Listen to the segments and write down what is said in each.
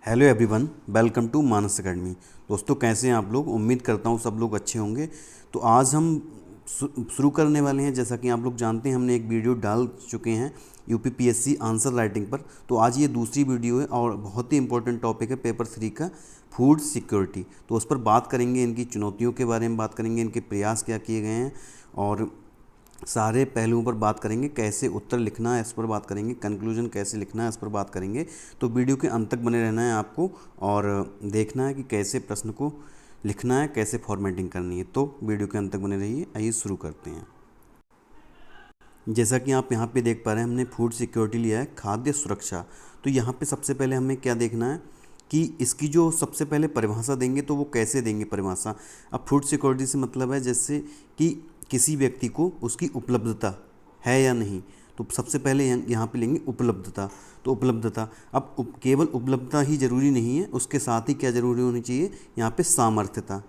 Hello everyone, welcome to Manas academy. दोस्तों, कैसे हैं आप लोग? उम्मीद करता हूँ सब लोग अच्छे होंगे। तो आज हम शुरू करने वाले हैं। जैसा कि आप लोग जानते हैं, हमने एक वीडियो डाल चुके हैं यूपीपीएससी आंसर राइटिंग पर। तो आज ये दूसरी वीडियो है और बहुत ही इंपॉर्टेंट टॉपिक है पेपर 3 का, फूड सिक्योरिटी। तो उस पर बात करेंगे, इनकी चुनौतियों के बारे में बात करेंगे, इनके प्रयास क्या किए गए हैं और सारे पहलुओं पर बात करेंगे। कैसे उत्तर लिखना है इस पर बात करेंगे, कंक्लूजन कैसे लिखना है इस पर बात करेंगे। तो वीडियो के अंत तक बने रहना है आपको और देखना है कि कैसे प्रश्न को लिखना है, कैसे फॉर्मेटिंग करनी है। तो वीडियो के अंत तक बने रहिए। आइए शुरू करते हैं। जैसा कि आप यहाँ पे देख पा रहे हैं, हमने फूड सिक्योरिटी लिया है, खाद्य सुरक्षा। तो यहाँ पे सबसे पहले हमें क्या देखना है कि इसकी जो सबसे पहले परिभाषा देंगे तो वो कैसे देंगे परिभाषा। अब फूड सिक्योरिटी से मतलब है जैसे कि किसी व्यक्ति को उसकी उपलब्धता है या नहीं। तो सबसे पहले यहाँ पे लेंगे उपलब्धता। तो उपलब्धता, अब केवल उपलब्धता ही ज़रूरी नहीं है, उसके साथ ही क्या ज़रूरी होनी चाहिए यहाँ पे सामर्थ्यता।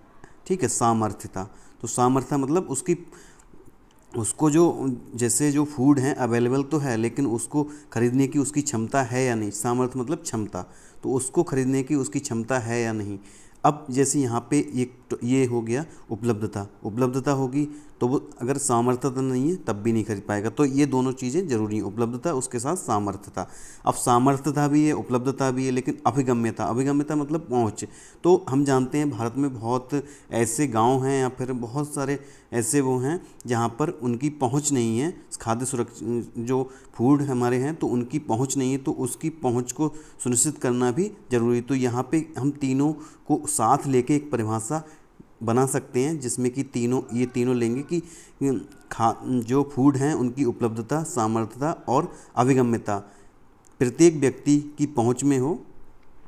ठीक है, सामर्थ्यता। तो सामर्थ्य मतलब उसको जो जैसे जो फूड है अवेलेबल तो है, लेकिन उसको खरीदने की उसकी क्षमता है या नहीं। सामर्थ्य मतलब क्षमता, तो उसको खरीदने की उसकी क्षमता है या नहीं। अब जैसे यहाँ पे ये हो गया उपलब्धता। उपलब्धता होगी तो वो अगर सामर्थ्यता नहीं है तब भी नहीं खरीद पाएगा। तो ये दोनों चीज़ें जरूरी हैं, उपलब्धता उसके साथ सामर्थ्यता। अब सामर्थ्यता भी है, उपलब्धता भी है, लेकिन अभिगम्यता, अभिगम्यता मतलब पहुँच। तो हम जानते हैं भारत में बहुत ऐसे गांव हैं या फिर बहुत सारे ऐसे वो हैं जहाँ पर उनकी पहुँच नहीं है। खाद्य सुरक्षा जो फूड हमारे हैं तो उनकी पहुँच नहीं है, तो उसकी पहुँच को सुनिश्चित करना भी ज़रूरी। तो यहाँ पे हम तीनों को साथ लेके एक परिभाषा बना सकते हैं, जिसमें कि ये तीनों लेंगे कि जो फूड हैं उनकी उपलब्धता, सामर्थ्यता और अभिगम्यता प्रत्येक व्यक्ति की पहुंच में हो,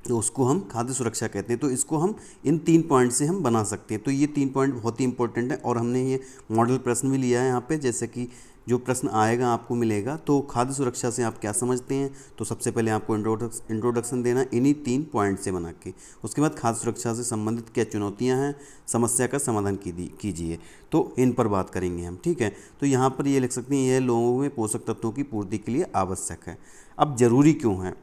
तो उसको हम खाद्य सुरक्षा कहते हैं। तो इसको हम इन 3 पॉइंट से हम बना सकते हैं। तो ये 3 पॉइंट बहुत ही इंपॉर्टेंट है और हमने ये मॉडल प्रश्न भी लिया है यहाँ पे। जैसे कि जो प्रश्न आएगा आपको मिलेगा, तो खाद्य सुरक्षा से आप क्या समझते हैं। तो सबसे पहले आपको इंट्रोडक्शन देना इन्हीं 3 पॉइंट से बना के। उसके बाद खाद्य सुरक्षा से संबंधित क्या चुनौतियाँ हैं, समस्या का समाधान कीजिए। तो इन पर बात करेंगे हम। ठीक है, तो यहाँ पर ये लिख सकते हैं, यह लोगों में पोषक तत्वों की पूर्ति के लिए आवश्यक है। अब जरूरी क्यों है,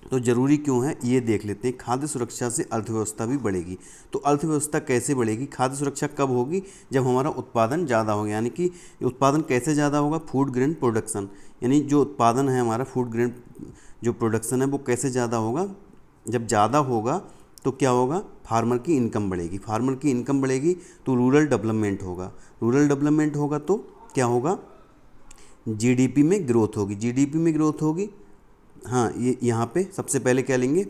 तो ज़रूरी क्यों है ये देख लेते हैं। खाद्य सुरक्षा से अर्थव्यवस्था भी बढ़ेगी। तो अर्थव्यवस्था कैसे बढ़ेगी, खाद्य सुरक्षा कब होगी, जब हमारा उत्पादन ज़्यादा होगा। यानी कि उत्पादन कैसे ज़्यादा होगा, फूड ग्रेन प्रोडक्शन। यानी जो उत्पादन है हमारा फूड ग्रेन जो प्रोडक्शन है वो कैसे ज़्यादा होगा, जब ज़्यादा होगा तो क्या होगा, फार्मर की इनकम बढ़ेगी। फार्मर की इनकम बढ़ेगी तो रूरल डेवलपमेंट होगा। रूरल डेवलपमेंट होगा तो क्या होगा, जीडीपी में ग्रोथ होगी। जीडीपी में ग्रोथ होगी, हाँ, ये यहाँ पे सबसे पहले क्या लेंगे,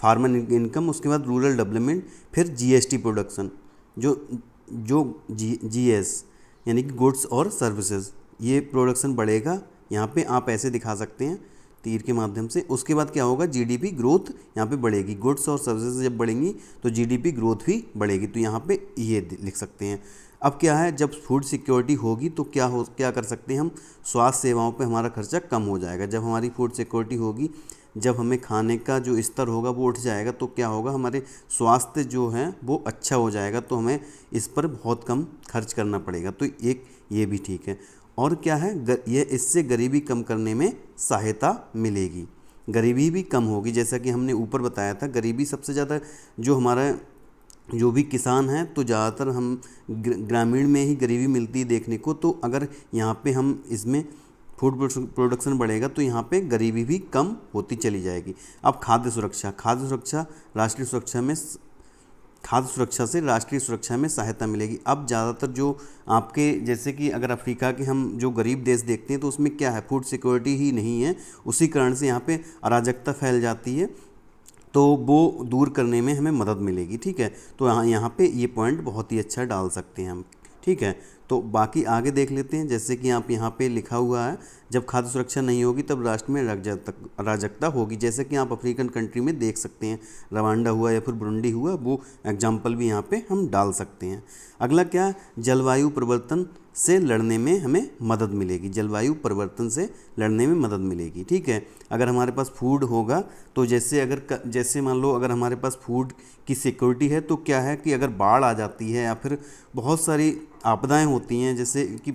फार्मर इनकम, उसके बाद रूरल डेवलपमेंट, फिर जीएसटी प्रोडक्शन, जो जो जीएस यानी कि गुड्स और सर्विसेज, ये प्रोडक्शन बढ़ेगा। यहाँ पे आप ऐसे दिखा सकते हैं तीर के माध्यम से। उसके बाद क्या होगा, जीडीपी ग्रोथ यहाँ पे बढ़ेगी। गुड्स और सर्विसेज जब बढ़ेंगी तो जीडीपी ग्रोथ भी बढ़ेगी। तो यहाँ पे ये लिख सकते हैं। अब क्या है, जब फूड सिक्योरिटी होगी तो क्या कर सकते हैं हम, स्वास्थ्य सेवाओं पे हमारा खर्चा कम हो जाएगा। जब हमारी फूड सिक्योरिटी होगी, जब हमें खाने का जो स्तर होगा वो उठ जाएगा, तो क्या होगा, हमारे स्वास्थ्य जो है वो अच्छा हो जाएगा। तो हमें इस पर बहुत कम खर्च करना पड़ेगा। तो एक ये भी ठीक है। और क्या है, ये इससे गरीबी कम करने में सहायता मिलेगी, गरीबी भी कम होगी। जैसा कि हमने ऊपर बताया था, गरीबी सबसे ज़्यादा जो हमारा जो भी किसान हैं, तो ज़्यादातर हम ग्रामीण में ही गरीबी मिलती है देखने को। तो अगर यहाँ पे हम इसमें फूड प्रोडक्शन बढ़ेगा तो यहाँ पे गरीबी भी कम होती चली जाएगी। अब खाद्य सुरक्षा, खाद्य सुरक्षा राष्ट्रीय सुरक्षा में, खाद्य सुरक्षा से राष्ट्रीय सुरक्षा में सहायता मिलेगी। अब ज़्यादातर जो आपके जैसे कि अगर अफ्रीका के हम जो गरीब देश देखते हैं तो उसमें क्या है, फूड सिक्योरिटी ही नहीं है। उसी कारण से यहाँ पे अराजकता फैल जाती है, तो वो दूर करने में हमें मदद मिलेगी। ठीक है, तो यहाँ पे ये पॉइंट बहुत ही अच्छा डाल सकते हैं हम। ठीक है, तो बाकी आगे देख लेते हैं। जैसे कि आप यहाँ पे लिखा हुआ है, जब खाद्य सुरक्षा नहीं होगी तब राष्ट्र में अराजकता होगी। जैसे कि आप अफ्रीकन कंट्री में देख सकते हैं, रवांडा हुआ या फिर बुरुंडी हुआ, वो एग्जाम्पल भी यहाँ पे हम डाल सकते हैं। अगला क्या, जलवायु परिवर्तन से लड़ने में हमें मदद मिलेगी, जलवायु परिवर्तन से लड़ने में मदद मिलेगी। ठीक है, अगर हमारे पास फूड होगा तो जैसे मान लो अगर हमारे पास फूड की सिक्योरिटी है तो क्या है कि अगर बाढ़ आ जाती है या फिर बहुत सारी आपदाएं होती हैं, जैसे कि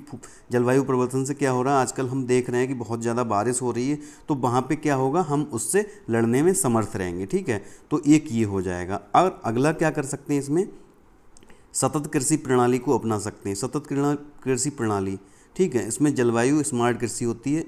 जलवायु परिवर्तन से क्या हो रहा है आजकल हम देख रहे हैं कि बहुत ज़्यादा बारिश हो रही है, तो वहाँ पे क्या होगा, हम उससे लड़ने में समर्थ रहेंगे। ठीक है, तो एक ये हो जाएगा। और अगला क्या कर सकते हैं, इसमें सतत कृषि प्रणाली को अपना सकते हैं। सतत कृषि प्रणाली, ठीक है, इसमें जलवायु स्मार्ट कृषि होती है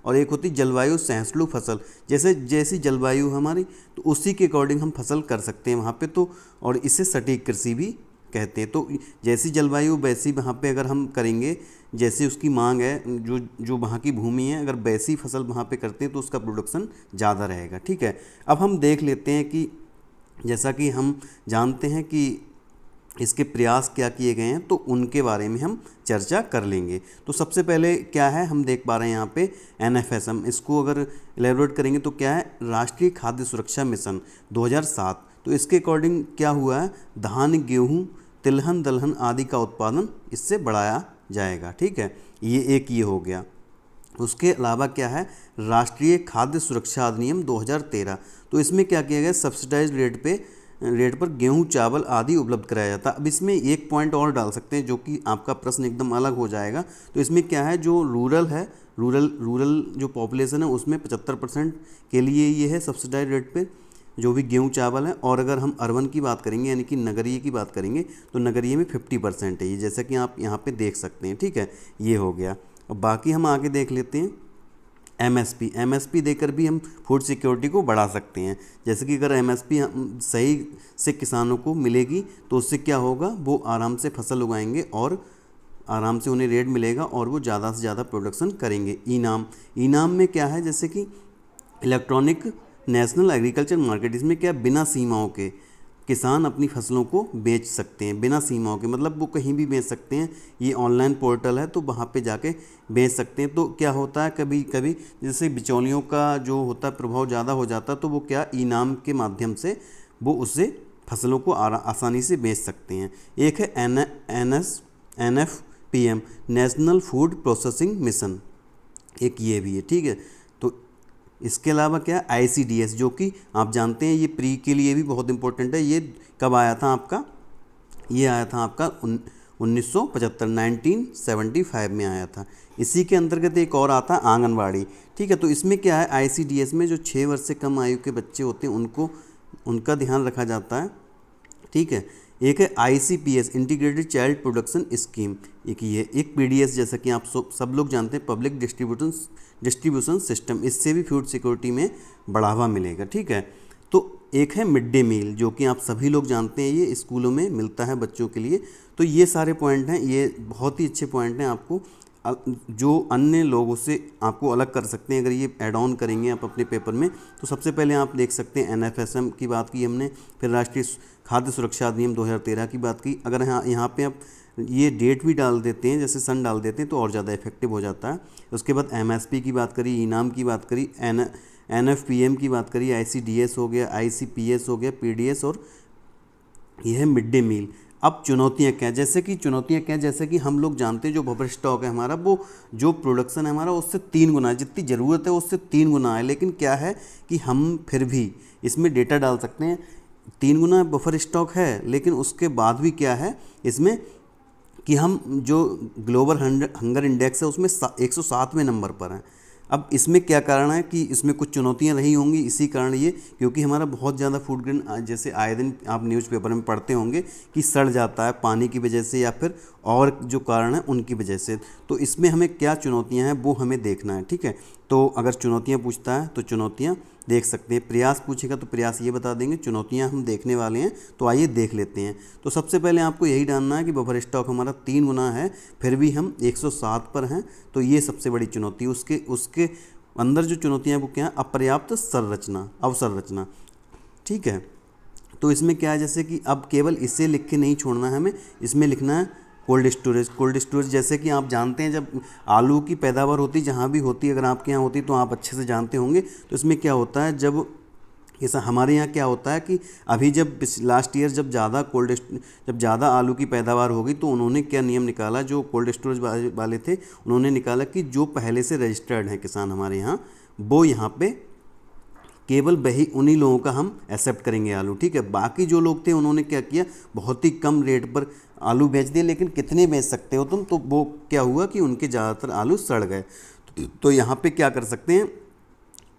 और एक होती जलवायु सहिष्णु फसल। जैसी जलवायु हमारी तो उसी के अकॉर्डिंग हम फसल कर सकते हैं वहाँ पे, तो और इसे सटीक कृषि भी कहते हैं। तो जैसी जलवायु वैसी वहाँ पे अगर हम करेंगे, जैसे उसकी मांग है, जो वहाँ की भूमि है, अगर वैसी फसल वहाँ पे करते हैं तो उसका प्रोडक्शन ज़्यादा रहेगा। ठीक है, अब हम देख लेते हैं कि जैसा कि हम जानते हैं कि इसके प्रयास क्या किए गए हैं, तो उनके बारे में हम चर्चा कर लेंगे। तो सबसे पहले क्या है, हम देख पा रहे हैं यहाँ पे NFSM, इसको अगर एलेबोरेट करेंगे तो क्या है, राष्ट्रीय खाद्य सुरक्षा मिशन 2007। तो इसके अकॉर्डिंग क्या हुआ है, धान, गेहूँ, तिलहन, दलहन आदि का उत्पादन इससे बढ़ाया जाएगा। ठीक है, ये हो गया। उसके अलावा क्या है, राष्ट्रीय खाद्य सुरक्षा अधिनियम 2013। तो इसमें क्या किया गया, सब्सिडाइज्ड रेट पर गेहूं, चावल आदि उपलब्ध कराया जाता है। अब इसमें एक पॉइंट और डाल सकते हैं जो कि आपका प्रश्न एकदम अलग हो जाएगा। तो इसमें क्या है, जो रूरल जो पॉपुलेशन है उसमें 75% के लिए ये है सब्सिडाइज्ड रेट पे जो भी गेहूं चावल है। और अगर हम अर्बन की बात करेंगे यानी कि नगरीय की बात करेंगे तो नगरीय में 50% है ये, जैसा कि आप यहाँ पे देख सकते हैं। ठीक है, ये हो गया। अब बाकी हम आगे देख लेते हैं MSP देकर भी हम फूड सिक्योरिटी को बढ़ा सकते हैं। जैसे कि अगर MSP सही से किसानों को मिलेगी तो उससे क्या होगा, वो आराम से फसल उगाएंगे और आराम से उन्हें रेट मिलेगा और वो ज़्यादा से ज़्यादा प्रोडक्शन करेंगे। इनाम में क्या है, जैसे कि इलेक्ट्रॉनिक नेशनल एग्रीकल्चर मार्केट, इसमें क्या बिना सीमाओं के किसान अपनी फसलों को बेच सकते हैं। बिना सीमाओं के मतलब वो कहीं भी बेच सकते हैं। ये ऑनलाइन पोर्टल है तो वहाँ पे जाके बेच सकते हैं। तो क्या होता है, कभी कभी जैसे बिचौलियों का जो होता है प्रभाव ज़्यादा हो जाता है, तो वो क्या इनाम के माध्यम से वो उससे फसलों को आसानी से बेच सकते हैं। एक है NFPM, national food processing mission, एक ये भी है। ठीक है, तो इसके अलावा क्या ICDS, जो कि आप जानते हैं ये प्री के लिए भी बहुत इंपॉर्टेंट है। ये कब आया था आपका, ये आया था आपका 1975 में आया था। इसी के अंतर्गत एक और आता है आंगनवाड़ी। ठीक है, तो इसमें क्या है, ICDS में जो 6 वर्ष से कम आयु के बच्चे होते हैं उनका ध्यान रखा जाता है। ठीक है, एक है ICPS, integrated child production scheme, एक PDS, जैसा कि आप सब लोग जानते हैं, पब्लिक डिस्ट्रीब्यूशन सिस्टम। इससे भी फूड सिक्योरिटी में बढ़ावा मिलेगा। ठीक है, तो एक है मिड डे मील, जो कि आप सभी लोग जानते हैं, ये स्कूलों में मिलता है बच्चों के लिए। तो ये सारे पॉइंट हैं, ये बहुत ही अच्छे पॉइंट हैं, आपको जो अन्य लोगों से आपको अलग कर सकते हैं अगर ये ऐड ऑन करेंगे आप अपने पेपर में। तो सबसे पहले आप देख सकते हैं NFSM की बात की हमने, फिर राष्ट्रीय खाद्य सुरक्षा अधिनियम 2013 की बात की। अगर यहाँ पे आप ये डेट भी डाल देते हैं, जैसे सन डाल देते हैं, तो और ज़्यादा इफेक्टिव हो जाता है। उसके बाद MSP की बात करी, इनाम की बात करी, NFPM की बात करी, ICDS हो गया, ICPS हो गया, PDS, और यह है मिड डे मील। अब चुनौतियाँ क्या हैं, जैसे कि हम लोग जानते हैं जो बफर स्टॉक है हमारा, वो जो प्रोडक्शन है हमारा उससे 3 गुना है, जितनी ज़रूरत है उससे 3 गुना है। लेकिन क्या है कि हम फिर भी इसमें डेटा डाल सकते हैं, 3 गुना बफर स्टॉक है, लेकिन उसके बाद भी क्या है इसमें कि हम जो ग्लोबल हंगर इंडेक्स है उसमें 107वें नंबर पर हैं। अब इसमें क्या कारण है कि इसमें कुछ चुनौतियां रही होंगी, इसी कारण ये, क्योंकि हमारा बहुत ज़्यादा फूड ग्रेन, जैसे आए दिन आप न्यूज़पेपर में पढ़ते होंगे कि सड़ जाता है पानी की वजह से या फिर और जो कारण है उनकी वजह से। तो इसमें हमें क्या चुनौतियां हैं वो हमें देखना है। ठीक है, तो अगर चुनौतियां पूछता है तो चुनौतियां देख सकते हैं, प्रयास पूछेगा तो प्रयास ये बता देंगे, चुनौतियां हम देखने वाले हैं। तो आइए देख लेते हैं। तो सबसे पहले आपको यही जानना है कि बफर स्टॉक हमारा 3 गुना है, फिर भी हम 107 पर हैं, तो ये सबसे बड़ी चुनौती। उसके अंदर जो चुनौतियाँ वो क्या है, अपर्याप्त अवसंरचना। ठीक है, तो इसमें क्या है, जैसे कि अब केवल इसे लिख के नहीं छोड़ना है हमें, इसमें लिखना है कोल्ड स्टोरेज। जैसे कि आप जानते हैं जब आलू की पैदावार होती, जहाँ भी होती, अगर आपके यहाँ होती तो आप अच्छे से जानते होंगे। तो इसमें क्या होता है, जब ऐसा हमारे यहाँ क्या होता है कि अभी जब लास्ट ईयर जब ज़्यादा आलू की पैदावार होगी तो उन्होंने क्या नियम निकाला, जो कोल्ड स्टोरेज वाले थे उन्होंने निकाला कि जो पहले से रजिस्टर्ड हैं किसान हमारे यहाँ, वो यहाँ पे केवल वही उन्हीं लोगों का हम एक्सेप्ट करेंगे आलू, ठीक है। बाकी जो लोग थे उन्होंने क्या किया, बहुत ही कम रेट पर आलू बेच दिए, लेकिन कितने बेच सकते हो तुम, तो वो क्या हुआ कि उनके ज़्यादातर आलू सड़ गए। तो यहाँ पे क्या कर सकते हैं,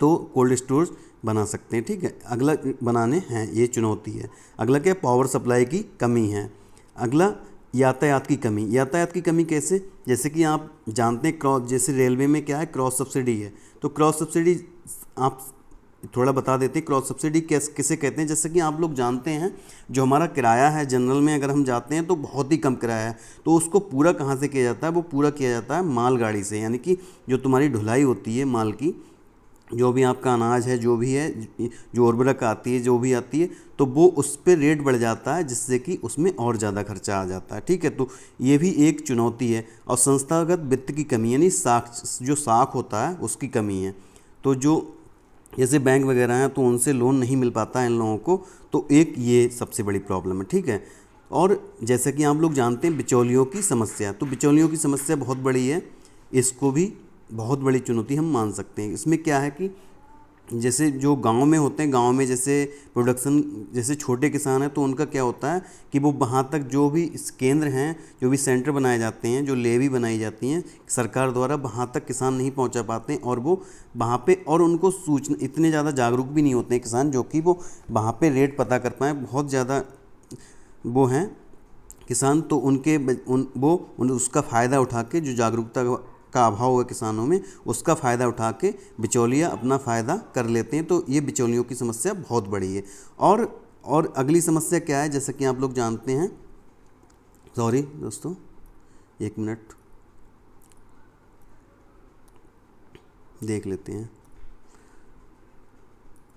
तो कोल्ड स्टोरेज बना सकते हैं, ठीक है। अगला बनाने हैं, ये चुनौती है। अगला क्या, पावर सप्लाई की कमी है। अगला यातायात की कमी। यातायात की कमी कैसे, जैसे कि आप जानते हैं क्रॉस, जैसे रेलवे में क्या है, क्रॉस सब्सिडी है। तो क्रॉस सब्सिडी आप थोड़ा बता देते हैं, क्रॉस सब्सिडी किसे कहते हैं। जैसे कि आप लोग जानते हैं जो हमारा किराया है जनरल में अगर हम जाते हैं तो बहुत ही कम किराया है, तो उसको पूरा कहाँ से किया जाता है, वो पूरा किया जाता है मालगाड़ी से। यानी कि जो तुम्हारी ढुलाई होती है माल की, जो भी आपका अनाज है, जो भी है, जो उर्वरक आती है, जो भी आती है, तो वो उस पर रेट बढ़ जाता है, जिससे कि उसमें और ज़्यादा खर्चा आ जाता है, ठीक है। तो ये भी एक चुनौती है। और संस्थागत वित्त की कमी, यानी जो साख होता है उसकी कमी है। तो जो जैसे बैंक वगैरह हैं तो उनसे लोन नहीं मिल पाता है इन लोगों को, तो एक ये सबसे बड़ी प्रॉब्लम है, ठीक है। और जैसे कि आप लोग जानते हैं बिचौलियों की समस्या, तो बिचौलियों की समस्या बहुत बड़ी है, इसको भी बहुत बड़ी चुनौती हम मान सकते हैं। इसमें क्या है कि जैसे जो गांव में होते हैं, गांव में जैसे प्रोडक्शन, जैसे छोटे किसान हैं तो उनका क्या होता है कि वो वहाँ तक जो भी केंद्र हैं, जो भी सेंटर बनाए जाते हैं, जो लेवी बनाई जाती हैं सरकार द्वारा, वहाँ तक किसान नहीं पहुँचा पाते हैं। और वो वहाँ पे, और उनको सूचना, इतने ज़्यादा जागरूक भी नहीं होते हैं किसान, जो कि वो वहाँ पे रेट पता कर पाएँ। बहुत ज़्यादा वो हैं किसान, तो उसका फ़ायदा उठा के, जो जागरूकता का अभाव है किसानों में, उसका फ़ायदा उठा के बिचौलिया अपना फ़ायदा कर लेते हैं। तो ये बिचौलियों की समस्या बहुत बड़ी है। और अगली समस्या क्या है, जैसे कि आप लोग जानते हैं, सॉरी दोस्तों, एक मिनट देख लेते हैं,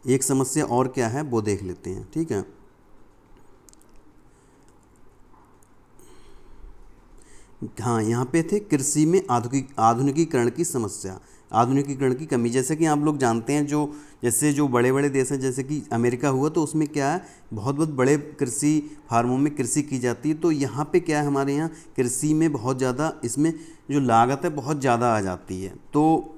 एक समस्या और क्या है वो देख लेते हैं, ठीक है। हाँ, यहाँ पे थे कृषि में आधुनिकीकरण की समस्या, आधुनिकीकरण की कमी। जैसे कि आप लोग जानते हैं, जो बड़े बड़े देश हैं, जैसे कि अमेरिका हुआ, तो उसमें क्या है, बहुत बहुत बड़े कृषि फार्मों में कृषि की जाती है। तो यहाँ पे क्या है, हमारे यहाँ कृषि में बहुत ज़्यादा, इसमें जो लागत है बहुत ज़्यादा आ जाती है, तो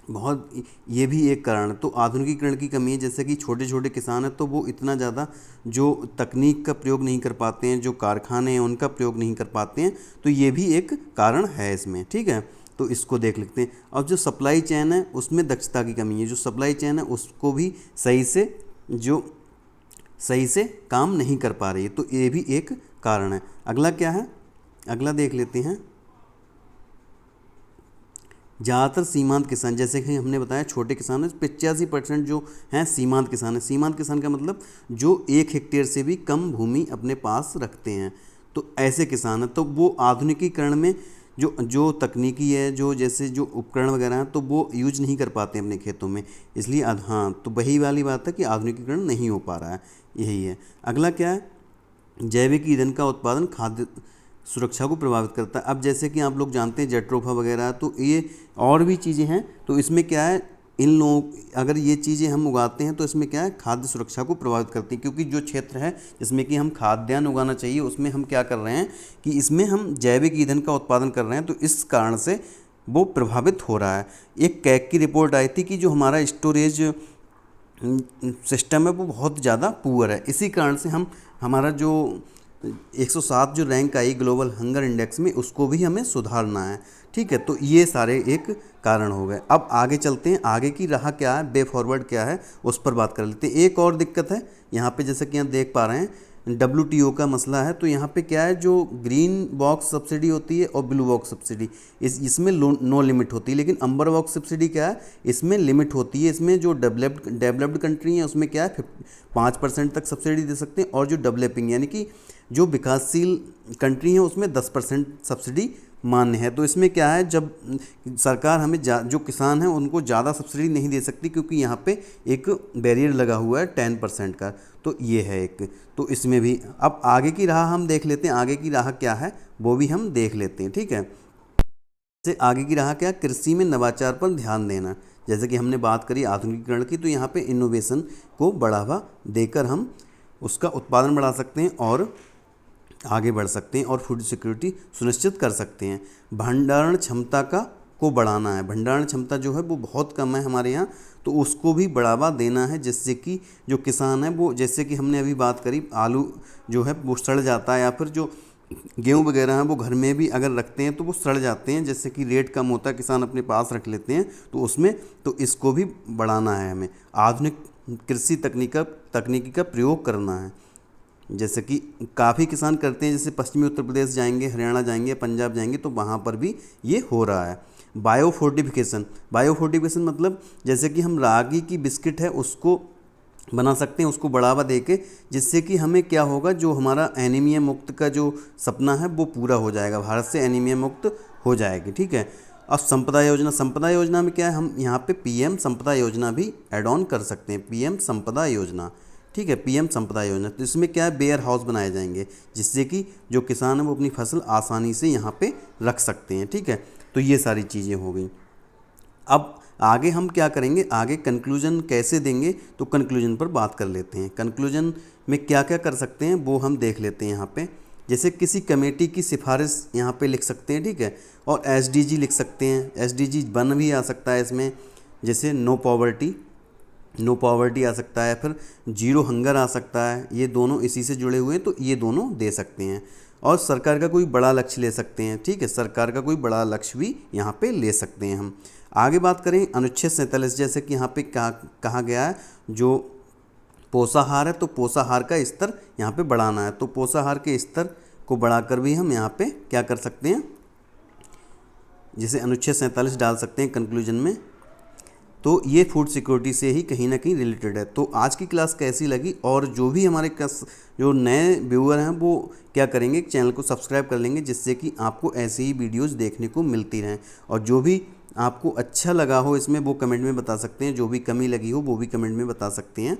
बहुत, ये भी एक कारण। तो आधुनिकीकरण की कमी है, जैसे कि छोटे छोटे किसान हैं तो वो इतना ज़्यादा जो तकनीक का प्रयोग नहीं कर पाते हैं, जो कारखाने हैं उनका प्रयोग नहीं कर पाते हैं, तो ये भी एक कारण है इसमें, ठीक है। तो इसको देख लेते हैं। और जो सप्लाई चेन है उसमें दक्षता की कमी है, जो सप्लाई चेन है उसको भी सही से काम नहीं कर पा रही है, तो ये भी एक कारण है। अगला क्या है, अगला देख लेते हैं। ज़्यादातर सीमांत किसान, जैसे कि हमने बताया छोटे किसान हैं, 85% जो हैं सीमांत किसान हैं। सीमांत किसान का मतलब जो 1 हेक्टेयर से भी कम भूमि अपने पास रखते हैं, तो ऐसे किसान हैं। तो वो आधुनिकीकरण में जो तकनीकी है, जैसे जो उपकरण वगैरह हैं, तो वो यूज नहीं कर पाते अपने खेतों में, इसलिए हाँ, तो वही वाली बात है कि आधुनिकीकरण नहीं हो पा रहा है, यही है। अगला क्या है, जैविक ईंधन का उत्पादन खाद्य सुरक्षा को प्रभावित करता है। अब जैसे कि आप लोग जानते हैं जेट्रोफा वगैरह, तो ये और भी चीज़ें हैं, तो इसमें क्या है, इन लोगों, अगर ये चीज़ें हम उगाते हैं तो इसमें क्या है, खाद्य सुरक्षा को प्रभावित करती है। क्योंकि जो क्षेत्र है जिसमें कि हम खाद्यान्न उगाना चाहिए, उसमें हम क्या कर रहे हैं कि इसमें हम जैविक ईंधन का उत्पादन कर रहे हैं, तो इस कारण से वो प्रभावित हो रहा है। एक कैग की रिपोर्ट आई थी कि जो हमारा स्टोरेज सिस्टम है वो बहुत ज़्यादा पुअर है, इसी कारण से हमारा जो 107 जो रैंक आई ग्लोबल हंगर इंडेक्स में, उसको भी हमें सुधारना है, ठीक है। तो ये सारे एक कारण हो गए। अब आगे चलते हैं, आगे की राह क्या है, वे फॉरवर्ड क्या है, उस पर बात कर लेते हैं। एक और दिक्कत है यहाँ पे, जैसे कि यहाँ देख पा रहे हैं WTO का मसला है। तो यहाँ पे क्या है, जो ग्रीन बॉक्स सब्सिडी होती है और ब्लू बॉक्स सब्सिडी, इसमें नो लिमिट होती है। लेकिन अम्बर बॉक्स सब्सिडी क्या है, इसमें लिमिट होती है। इसमें जो डेवलप्ड कंट्री है उसमें क्या है, 5% तक सब्सिडी दे सकते हैं, और जो डेवलपिंग यानी कि जो विकासशील कंट्री है उसमें 10% सब्सिडी मान्य है। तो इसमें क्या है, जब सरकार हमें जो किसान हैं उनको ज़्यादा सब्सिडी नहीं दे सकती, क्योंकि यहाँ पे एक बैरियर लगा हुआ है 10% का, तो ये है एक। तो इसमें भी अब आगे की राह हम देख लेते हैं, आगे की राह क्या है वो भी हम देख लेते हैं, ठीक है। जैसे आगे की राह क्या, कृषि में नवाचार पर ध्यान देना। जैसे कि हमने बात करी आधुनिकीकरण की, तो यहाँ पे इनोवेशन को बढ़ावा देकर हम उसका उत्पादन बढ़ा सकते हैं और आगे बढ़ सकते हैं और फूड सिक्योरिटी सुनिश्चित कर सकते हैं। भंडारण क्षमता को बढ़ाना है। भंडारण क्षमता जो है वो बहुत कम है हमारे यहाँ, तो उसको भी बढ़ावा देना है, जिससे कि जो किसान है वो, जैसे कि हमने अभी बात करी, आलू जो है वो सड़ जाता है, या फिर जो गेहूँ वगैरह हैं वो घर में भी अगर रखते हैं तो वो सड़ जाते हैं, जैसे कि रेट कम होता है, किसान अपने पास रख लेते हैं तो उसमें, तो इसको भी बढ़ाना है हमें। आधुनिक कृषि तकनीकी का प्रयोग करना है, जैसे कि काफ़ी किसान करते हैं, जैसे पश्चिमी उत्तर प्रदेश जाएंगे, हरियाणा जाएंगे, पंजाब जाएंगे, तो वहाँ पर भी ये हो रहा है। बायोफोर्टिफिकेशन मतलब जैसे कि हम रागी की बिस्किट है उसको बना सकते हैं, उसको बढ़ावा देके, जिससे कि हमें क्या होगा, जो हमारा एनीमिया मुक्त का जो सपना है वो पूरा हो जाएगा, भारत से एनीमिया मुक्त हो जाएगी। ठीक है। अब संपदा योजना में क्या है, हम यहाँ पे पीएम संपदा योजना भी ऐड ऑन कर सकते हैं, पीएम संपदा योजना। ठीक है, पीएम संपदा योजना, तो इसमें क्या है, वेयर हाउस बनाए जाएंगे, जिससे कि जो किसान है वो अपनी फसल आसानी से यहाँ पे रख सकते हैं। ठीक है, तो ये सारी चीज़ें हो गई। अब आगे हम क्या करेंगे, आगे कंक्लूजन कैसे देंगे, तो कंक्लूजन पर बात कर लेते हैं। कंक्लूजन में क्या क्या कर सकते हैं वो हम देख लेते हैं यहाँ पे। जैसे किसी कमेटी की सिफारिश यहाँ पे लिख सकते हैं। ठीक है, और एसडीजी लिख सकते हैं, एसडीजी 1 भी आ सकता है इसमें, जैसे नो पॉवर्टी आ सकता है, फिर जीरो हंगर आ सकता है, ये दोनों इसी से जुड़े हुए हैं, तो ये दोनों दे सकते हैं। और सरकार का कोई बड़ा लक्ष्य ले सकते हैं। ठीक है, सरकार का कोई बड़ा लक्ष्य भी यहाँ पे ले सकते हैं हम। आगे बात करें अनुच्छेद 47, जैसे कि यहाँ पे कहा गया है, जो पोषाहार है तो पोषाहार का स्तर यहाँ पे बढ़ाना है, तो पोषाहार के स्तर को बढ़ाकर भी हम यहाँ पे क्या कर सकते हैं, जैसे अनुच्छेद 47 डाल सकते हैं कंक्लूजन में। तो ये फूड सिक्योरिटी से ही कहीं ना कहीं रिलेटेड है। तो आज की क्लास कैसी लगी, और जो भी हमारे जो नए व्यूअर हैं वो क्या करेंगे, चैनल को सब्सक्राइब कर लेंगे, जिससे कि आपको ऐसे ही वीडियोस देखने को मिलती रहें। और जो भी आपको अच्छा लगा हो इसमें वो कमेंट में बता सकते हैं, जो भी कमी लगी हो वो भी कमेंट में बता सकते हैं।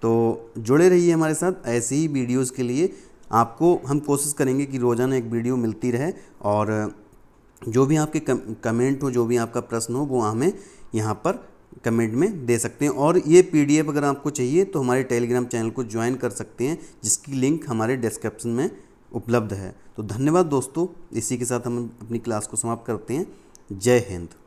तो जुड़े रहिए हमारे साथ ऐसे ही वीडियोस के लिए। आपको हम कोशिश करेंगे कि रोज़ाना एक वीडियो मिलती रहे, और जो भी आपके कमेंट हो, जो भी आपका प्रश्न हो, वो हमें यहाँ पर कमेंट में दे सकते हैं। और ये पीडीएफ अगर आपको चाहिए तो हमारे टेलीग्राम चैनल को ज्वाइन कर सकते हैं, जिसकी लिंक हमारे डिस्क्रिप्शन में उपलब्ध है। तो धन्यवाद दोस्तों, इसी के साथ हम अपनी क्लास को समाप्त करते हैं। जय हिंद।